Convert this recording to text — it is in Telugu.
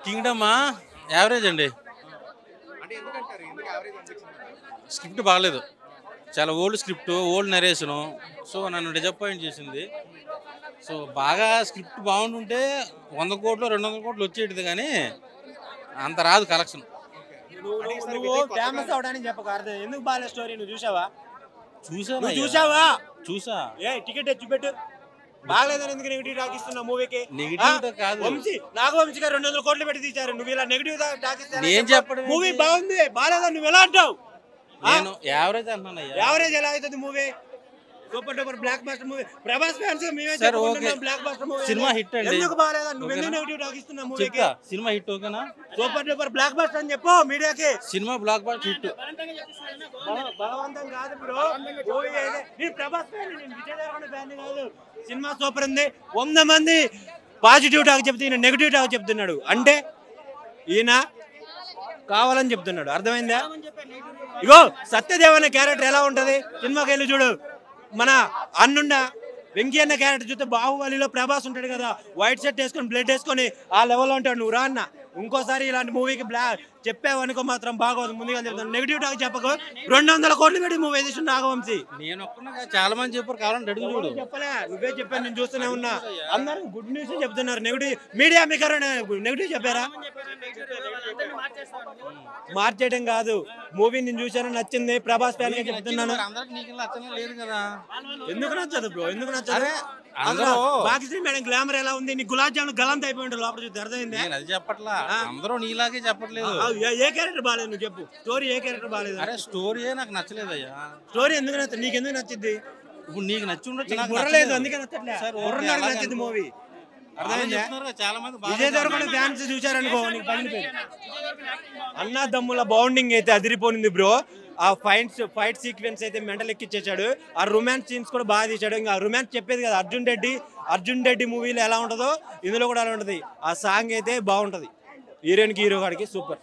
కింగ్డమా యావరేజ్ అండి. స్క్రిప్ట్ బాగలేదు, చాలా ఓల్డ్ స్క్రిప్ట్, ఓల్డ్ నరేషను. సో నన్ను డిసప్పాయింట్ చేసింది. సో బాగా స్క్రిప్ట్ బాగుంటుంటే 100 కోట్లు 200 కోట్లు వచ్చేటిది, కానీ అంత రాదు కలెక్షన్. నువ్వు ఫేమస్ అవడానికి చెప్పక అర్థం ఎందుకు బాగాలేదు స్టోరీ నువ్వు చూసావా? చూసాను, చూసావా? చూసా. టికెట్ తెచ్చి పెట్టు. బాగలేదని ఎందుకు నెగిటివ్ టాక్ ఇస్తున్నావు మూవీకి? నెగిటివ్ కాదు, నాగవంశీ గారు 200 కోట్లు పెట్టి తీశారు, నువ్వు ఇలా నెగిటివ్ టాక్ ఇస్తా? నేను చెప్పడం మూవీ బాగుంది బాగాలేదని నువ్వు ఎలా అంటావు? నేను యావరేజ్ అంటున్నా. యావరేజ్ ఎలా అవుతుంది movie? Super duper block buster movie. Prabhas fans మేమే చెప్పుకుంటున్నాం block buster movie. Cinema hit అండి. ఎందుకు బాగాలేదని నువ్వు ఎందుకు నెగిటివ్ టాక్ ఇస్తున్నావు మూవీకి? సినిమా హిట్ ఓకేనా? సూపర్ డూపర్ బ్లాక్ బస్టర్ అని చెప్పు మీడియాకి. Cinema block buster hit. బలవంతం కాదు బ్రో, మూవీ అయితే నేను ప్రభాస్ ఫ్యాన్, నేను విజయ్ దేవరకొండ ఫ్యాన్ కాదు. సినిమా సూపర్ ఉంది. 100 మంది పాజిటివ్ టాక్ చెప్తే ఈయన నెగిటివ్ టాక్ చెప్తున్నాడు అంటే ఈయన కావాలని చెప్తున్నాడు, అర్థమైందా? ఇగో సత్యదేవ్ అనే క్యారెక్టర్ ఎలా ఉంటది సినిమాకి వెళ్ళి చూడు. మన అన్నుండ వెంకీ అన్న క్యారెక్టర్ చూస్తే బాహుబలిలో ప్రభాస్ ఉంటాడు కదా, వైట్ షర్ట్ వేసుకొని బ్లడ్ వేసుకొని ఆ లెవెల్లో ఉంటాడు. నువ్వు రా అన్న, ఇంకోసారి ఇలాంటి మూవీకి చెప్పావు అనుకో మాత్రం బాగోదు. ముందుగా చెప్తాను, నెగిటివ్ టాక్ చెప్పకు. 200 కోట్లు పెట్టి మూవీ తీసిన నాగవంశీ. నేను చాలా మంది చెప్పారు, కావాలంటే అడుగు చూడు. చెప్పలే, నువ్వే చెప్పాను, నేను చూస్తూనే ఉన్నా. అందరూ గుడ్ న్యూస్ చెప్తున్నారు, నెగిటివ్ మీడియా మీకు నెగిటివ్ చెప్పారా? మార్చేయడం కాదు, మూవీ నేను చూసాను, నచ్చింది, ప్రభాస్ ఫ్యాన్ గా చెప్తున్నాను. ఎందుకు నచ్చదు బ్రో? ఎందుకు నచ్చదు? బాకిశ్రీ మేడం గ్లామర్ ఎలా ఉంది? నీ గులాబ్ జామున్ గలంత అయిపోయింది లోపల చూస్తే, అర్థమైంది? అది చెప్పట్లా, అందరూ నీలాగే చెప్పట్లేదు. ఏ క్యారెక్టర్ బాగాలేదు నువ్వు చెప్పు, స్టోరీ ఏ క్యారెక్టర్ బాగాలేదు? అరే స్టోరీ నాకు నచ్చలేదు అయ్యా. స్టోరీ ఎందుకు నచ్చదు? నీకు ఎందుకు నచ్చింది? ఇప్పుడు నీకు నచ్చి ఉండొచ్చు, బుర్రలేదు అందుకే నచ్చట్లేదు. నచ్చింది మూవీ, అర్థమైందా? చాలా మంది విజయ్ దేవరకొండ ఫ్యాన్స్ చూసారనుకో నీకు పగిలిపోయింది. అన్నదమ్ముల బౌండింగ్ అయితే అదిరిపోయింది బ్రో. ఆ ఫైట్ సీక్వెన్స్ అయితే మెంటల్ ఎక్కిచ్చేసాడు. ఆ రొమాన్స్ సీన్స్ కూడా బాగా తీసాడు. ఇంకా రొమాన్స్ చెప్పేది కదా, అర్జున్ రెడ్డి మూవీలో ఎలా ఉంటుందో ఇందులో కూడా అలా ఉంటుంది. ఆ సాంగ్ అయితే బాగుంటది, హీరోయిన్కి హీరో గాడికి సూపర్.